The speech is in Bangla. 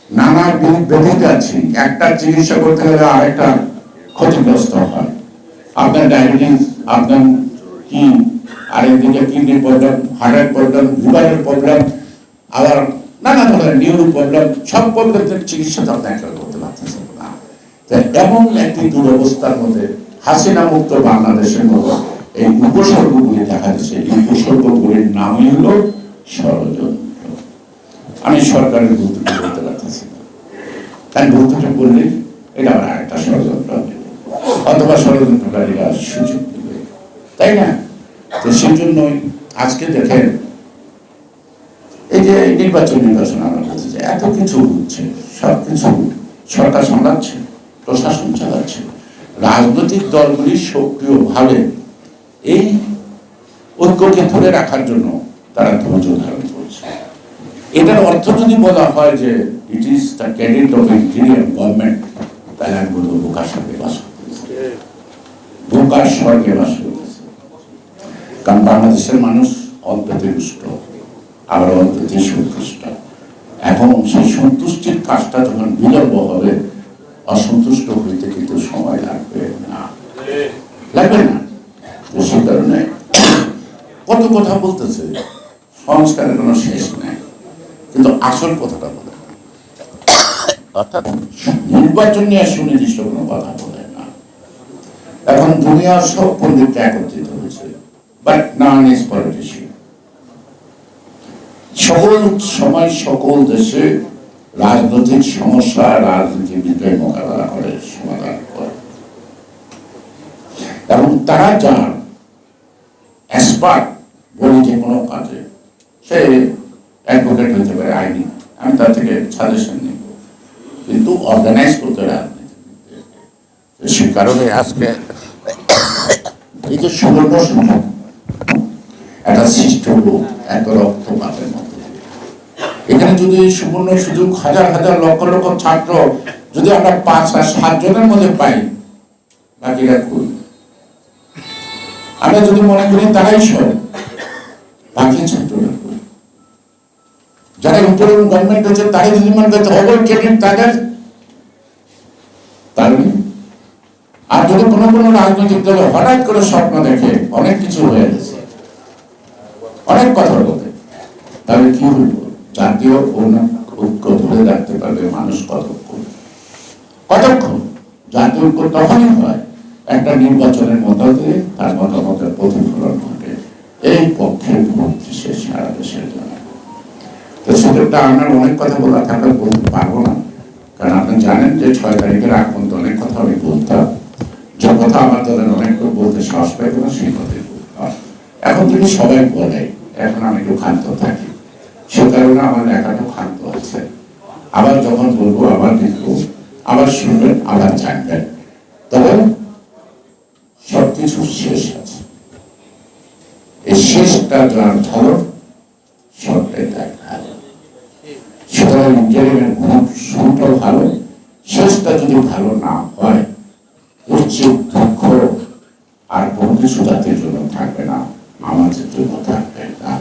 নানা ব্যাধিতে আছি, একটা চিকিৎসা করতে গেলে আরেকটা ক্ষতিগ্রস্ত হয়। আপনার ডায়াবেটিস, আপনার কি আরেকদিকে কিডনির প্রবলেম, হার্টের প্রবলেম, লিভারের প্রবলেম, আবার নানা ধরনের নিউরো প্রবলেম, সব প্রবলেমের চিকিৎসা তো আপনি একটা করতে পারতেছেন না। এমন একটি দুরবস্থার মধ্যে হাসিনা মুক্ত বাংলাদেশের মতো এই উপসর্গগুলি দেখা যাচ্ছে। এই উপসর্গগুলির নামই হলো ষড়যন্ত্র। আমি সরকারের গুরুত্ব করতে পারতেছি না, তাই গুরুত্বটা করলে এটা আবার আরেকটা ষড়যন্ত্র অথবা ষড়যন্ত্রকারীরা সুযোগ দিবে, তাই না? তো সেই জন্যই আজকে দেখেন এই যে নির্বাচন আমরা বলতে চাই, এত কিছু হচ্ছে, সব কিছু সরকার সামলাচ্ছে, প্রশাসন চালাচ্ছে, রাজনৈতিক দলগুলি সক্রিয়ভাবে এই ঐক্যকে ধরে রাখার জন্য তারা ধৈর্য ধারণ করছে। এটার অর্থ যদি বলা হয় যে it is the cadet of interior government, তাহলে আমি বলবো বোকার স্বর্গে বাস করতেছে, বোকার স্বর্গে বাস করতেছে। কারণ বাংলাদেশের মানুষ অন্ততে রুষ্ট, আবার অন্ততে সন্তুষ্ট। এখন সেই সন্তুষ্টির কাজটা যখন বিলম্ব হবে, অসন্তুষ্ট হইতে কিন্তু সময় লাগবে না, লাগবে না। তো সেই কারণে কত কথা বলতেছে, সংস্কারের কোনো শেষ নেই, কিন্তু আসল কথাটা বলে না। অর্থাৎ নির্বাচন নিয়ে সুনির্দিষ্ট কোনো কথা বলে না। এখন দুনিয়ার সব পণ্ডিতরা একত্রিত হয়েছে, বাট নন ইজ পলিটিশিয়ান। সকল সময় সকল দেশে রাজনৈতিক সমস্যা, রাজনীতিবিদরা মোকাবেলা করে, সমাধান করে, এবং তারা যার এক্সপার্ট বলি যে কোনো কাজে, সে অ্যাডভোকেট হতে পারে, আইনি, আমি তার থেকে সাজেশন নিব, কিন্তু অর্গানাইজ করতে রাজনীতি। সে কারণে আজকে এই যে সুবর্ণ সুযোগ একটা সৃষ্টি হলো এত রক্তপাতের মধ্যে, এখানে যদি সুবর্ণ সুযোগ হাজার হাজার লক্ষ লক্ষ ছাত্র যদি আমরা 5 আর 7 জনের মধ্যে পাই, বাকিরা কই? আমরা যদি মনে করি তারাই সব, বাকি ছাত্ররা কই? যারা উপরে গভর্নমেন্ট হচ্ছে তারাই যদি মনে করতে হবে ক্রেডিট তাদের, তাহলে আর যদি কোনো কোনো রাজনৈতিক দলে হঠাৎ করে স্বপ্ন দেখে অনেক কিছু হয়ে গেছে, অনেক কথা বলতে, তাহলে কি হইব? জাতীয় ঐক্য ধরে রাখতে পারবে মানুষ কতক্ষণ? জাতীয় ঐক্য তখনই হয় একটা নির্বাচনের মধ্য দিয়ে তার মতামতের প্রতিফলন ঘটে, এই পক্ষে বিশেষ সারা দেশের জন্য। তো সুযোগটা আমার অনেক কথা বলা থাকলে বলতে পারবো না, কারণ আপনি জানেন যে 6 তারিখের আগ পর্যন্ত অনেক কথা আমি বলতাম, যে কথা আমার দলের অনেক বলতে সাহস পাইব না, সেই কথাই বলতাম। এখন যদি সবাই বলে, এখন আমি একটু ক্ষান্ত থাকি, সে কারণে আমার লেখাটা ক্ষান্ত আছে। আবার যখন বলবো আবার লিখবো, আবার শুনবেন, আবার জানবেন, তবে সবকিছু শেষ আছে। এই শেষটা যার ভালো, সবটাই তার ভালো। সুতরাং ইন্টারিমের শুরুটাও ভালো, শেষটা যদি ভালো না হয়, উচিত দুঃখ আর বহু কিছু জাতির জন্য থাকবে না, আমাদের জন্য থাকবে না।